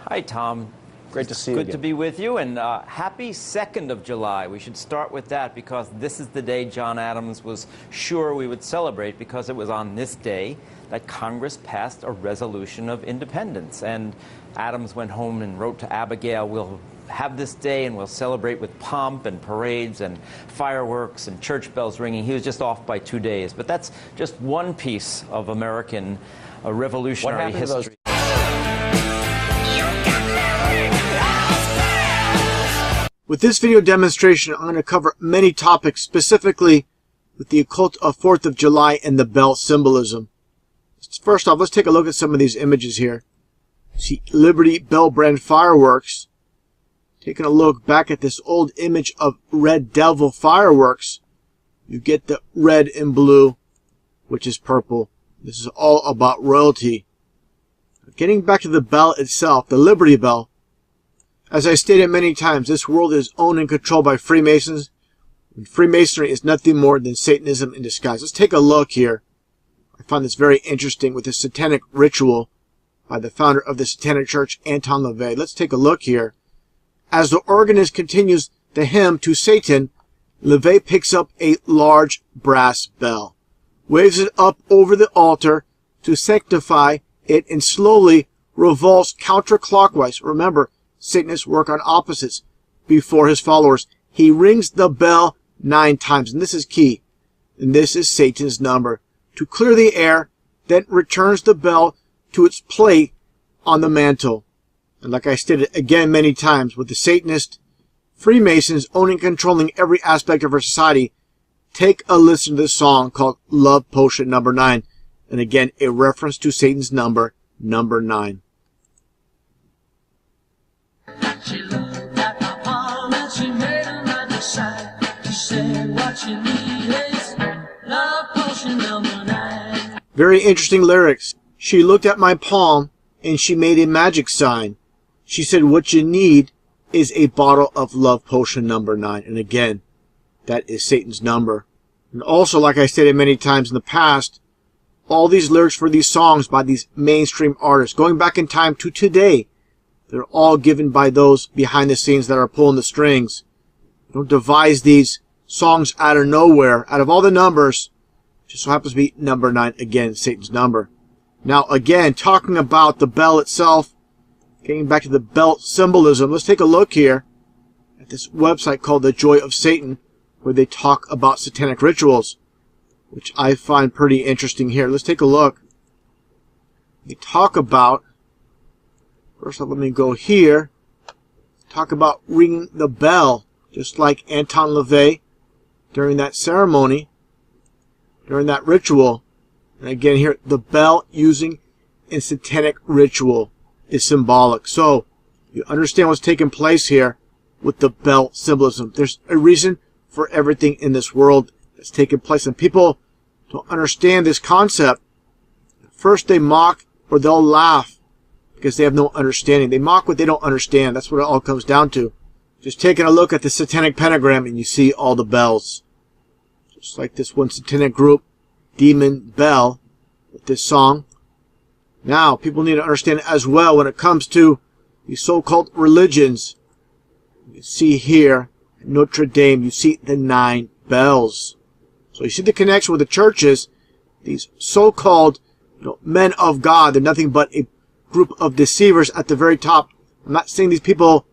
Hi, Tom. Great to see you Good again. to be with you, and happy 2nd of July. We should start with that because this is the day John Adams was sure we would celebrate, because it was on this day that Congress passed a resolution of independence. And Adams went home and wrote to Abigail, "We'll have this day and we'll celebrate with pomp and parades and fireworks and church bells ringing." He was just off by 2 days. But that's just one piece of American revolutionary history. With this video demonstration, I'm going to cover many topics, specifically with the occult of 4th of July and the bell symbolism. First off, let's take a look at some of these images here. See Liberty Bell brand fireworks. Taking a look back at this old image of Red Devil fireworks, you get the red and blue, which is purple. This is all about royalty. Getting back to the bell itself, the Liberty Bell. As I stated many times, this world is owned and controlled by Freemasons, and Freemasonry is nothing more than Satanism in disguise. Let's take a look here. I find this very interesting with the satanic ritual by the founder of the Satanic Church, Anton LaVey. Let's take a look here. As the organist continues the hymn to Satan, LaVey picks up a large brass bell, waves it up over the altar to sanctify it, and slowly revolves counterclockwise. Remember, Satanists work on opposites before his followers. He rings the bell 9 times, and this is key. And this is Satan's number. To clear the air, then returns the bell to its plate on the mantle. And like I stated again many times, with the Satanist Freemasons owning and controlling every aspect of our society, take a listen to this song called Love Potion Number 9. And again, a reference to Satan's number 9. She looked at my palm and she made a right decide. She said what you need is love potion number 9. Very interesting lyrics. She looked at my palm and she made a magic sign. She said what you need is a bottle of love potion number 9. And again, that is Satan's number. And also, like I stated many times in the past, all these lyrics for these songs by these mainstream artists, going back in time to today, they're all given by those behind the scenes that are pulling the strings. They don't devise these songs out of nowhere. Out of all the numbers, just so happens to be number 9, again, Satan's number. Now, again, talking about the bell itself, getting back to the bell symbolism, let's take a look here at this website called The Joy of Satan, where they talk about satanic rituals, which I find pretty interesting here. Let's take a look. They talk about, first off, let me go here. Talk about ringing the bell, just like Anton LaVey during that ceremony, during that ritual. And again here, the bell using in satanic ritual is symbolic. So, you understand what's taking place here with the bell symbolism. There's a reason for everything in this world that's taking place. And people don't understand this concept. First they mock or they'll laugh because they have no understanding. They mock what they don't understand. That's what it all comes down to. Just taking a look at the satanic pentagram and you see all the bells. Just like this one satanic group, Demon Bell, with this song. Now, people need to understand as well when it comes to these so-called religions. You see here, at Notre Dame, you see the 9 bells. So you see the connection with the churches. These so-called men of God, they're nothing but a group of deceivers at the very top. I'm not saying these people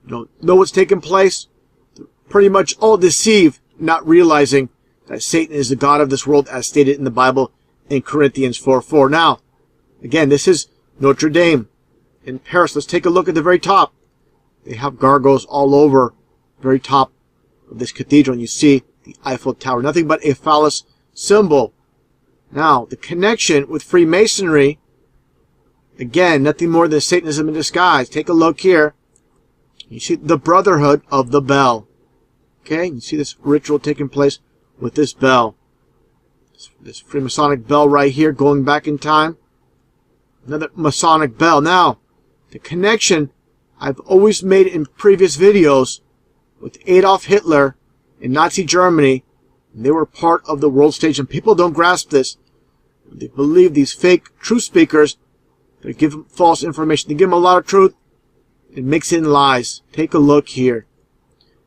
know what's taking place. They're pretty much all deceived, not realizing that Satan is the god of this world, as stated in the Bible in Corinthians 4:4. Now, again, this is Notre Dame in Paris. Let's take a look at the very top. They have gargoyles all over the very top of this cathedral, and you see the Eiffel Tower. Nothing but a phallus symbol. Now, the connection with Freemasonry, again, nothing more than Satanism in disguise. Take a look here. You see the Brotherhood of the Bell. Okay, you see this ritual taking place with this bell. This Freemasonic bell right here, going back in time. Another Masonic bell. Now, the connection I've always made in previous videos with Adolf Hitler in Nazi Germany. They were part of the world stage, and people don't grasp this. They believe these fake truth speakers. They give them false information. They give them a lot of truth, and mix in lies. Take a look here.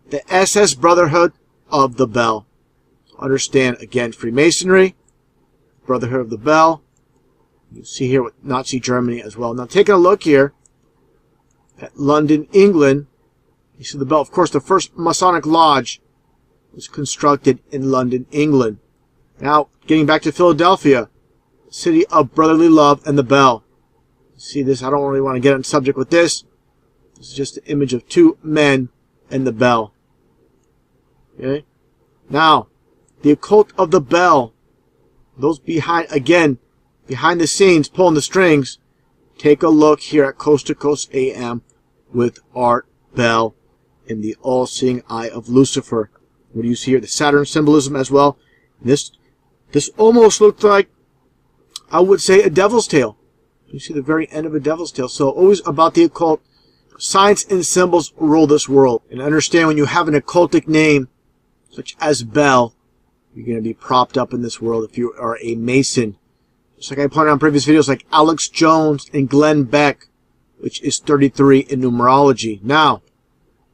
The SS Brotherhood of the Bell. Understand, again, Freemasonry, Brotherhood of the Bell. You see here with Nazi Germany as well. Now, taking a look here at London, England. You see the bell. Of course, the first Masonic Lodge was constructed in London, England. Now, getting back to Philadelphia, city of brotherly love and the bell. See this? I don't really want to get on subject with this. This is just an image of two men and the bell. Okay? Now, the occult of the bell. Those behind the scenes, pulling the strings. Take a look here at Coast to Coast AM with Art Bell in the all-seeing eye of Lucifer. What do you see here? The Saturn symbolism as well. This almost looked like, I would say, a devil's tail. You see the very end of a devil's tail. So always about the occult. Science and symbols rule this world. And understand, when you have an occultic name, such as Bell, you're going to be propped up in this world if you are a Mason. Just like I pointed out in previous videos, like Alex Jones and Glenn Beck, which is 33 in numerology. Now,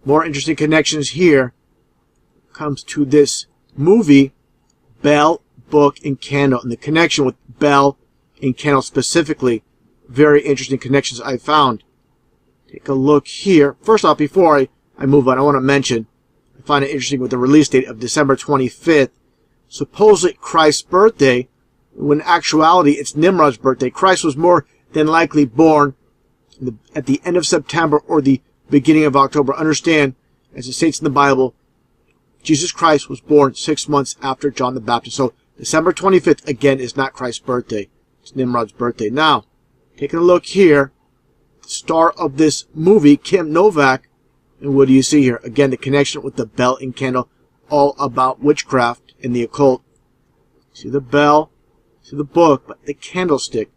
more interesting connections here comes to this movie, Bell, Book, and Candle, and the connection with Bell and Candle specifically. Very interesting connections I found. Take a look here. First off, before I move on, I want to mention, I find it interesting with the release date of December 25th, supposedly Christ's birthday, when in actuality it's Nimrod's birthday. Christ was more than likely born at the end of September or the beginning of October. Understand, as it states in the Bible, Jesus Christ was born 6 months after John the Baptist. So December 25th, again, is not Christ's birthday. It's Nimrod's birthday. Now, taking a look here, the star of this movie, Kim Novak, and what do you see here? Again, the connection with the bell and candle, all about witchcraft and the occult. See the bell, see the book, but the candlestick.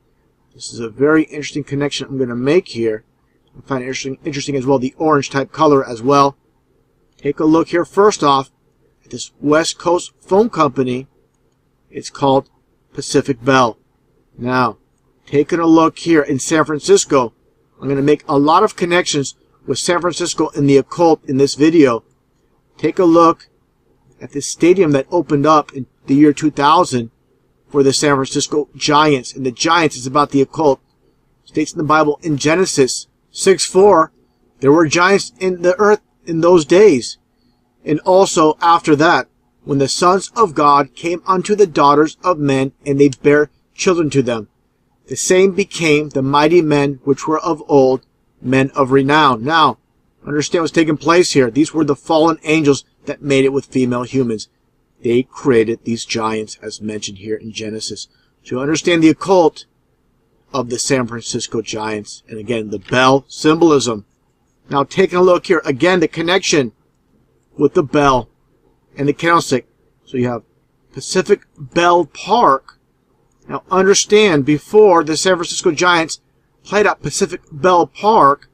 This is a very interesting connection I'm going to make here. I find it interesting as well, the orange type color as well. Take a look here first off at this West Coast phone company. It's called Pacific Bell. Now, taking a look here in San Francisco, I'm going to make a lot of connections with San Francisco and the occult in this video. Take a look at this stadium that opened up in the year 2000 for the San Francisco Giants. And the Giants is about the occult. It states in the Bible in Genesis 6:4, there were giants in the earth in those days. And also after that, when the sons of God came unto the daughters of men, and they bare children to them, the same became the mighty men which were of old, men of renown. Now, understand what's taking place here. These were the fallen angels that made it with female humans. They created these giants, as mentioned here in Genesis. To understand the occult of the San Francisco Giants, and again, the bell symbolism. Now, taking a look here, again, the connection with the bell and the candlestick. So you have Pacific Bell Park. Now, understand, before the San Francisco Giants played at Pacific Bell Park,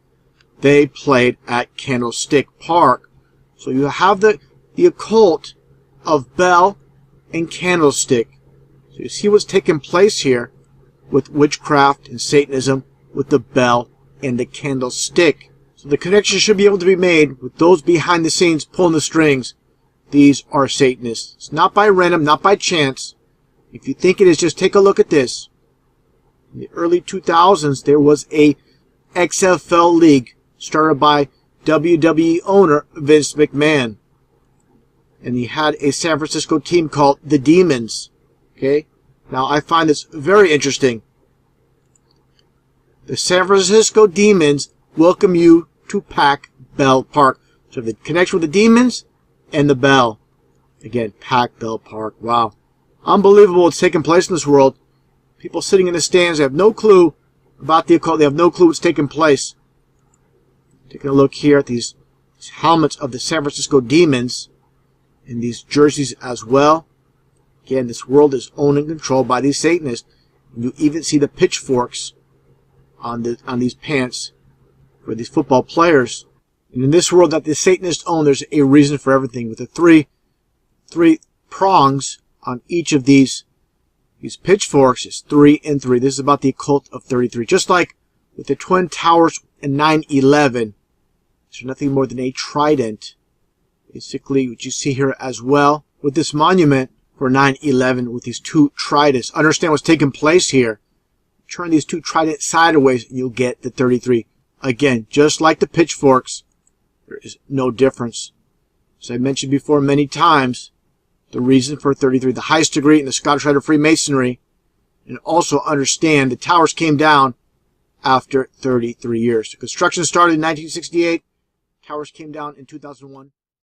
they played at Candlestick Park. So you have the occult of bell and candlestick. So you see what's taking place here with witchcraft and Satanism with the bell and the candlestick. So the connection should be able to be made with those behind the scenes pulling the strings. These are Satanists. It's not by random, not by chance. If you think it is, just take a look at this. In the early 2000s, there was a XFL league started by WWE owner Vince McMahon. And he had a San Francisco team called the Demons. Okay? Now, I find this very interesting. The San Francisco Demons welcome you to Pac Bell Park. So the connection with the Demons and the bell. Again, Pac Bell Park. Wow. Unbelievable what's taking place in this world. People sitting in the stands, they have no clue about the occult. They have no clue what's taking place. Taking a look here at these helmets of the San Francisco Demons. And these jerseys as well. Again, this world is owned and controlled by these Satanists. You even see the pitchforks on these pants for these football players. And in this world that the Satanists own, there's a reason for everything. With the three prongs on each of these pitchforks, is 3 and 3. This is about the occult of 33. Just like with the Twin Towers in 9/11, These are nothing more than a trident. Basically, what you see here as well with this monument for 9/11 with these two tridents. Understand what's taking place here. Turn these two tridents sideways and you'll get the 33. Again, just like the pitchforks, there is no difference. As I mentioned before many times, the reason for 33, the highest degree in the Scottish Rite of Freemasonry, and also understand the towers came down after 33 years. The construction started in 1968. Towers came down in 2001.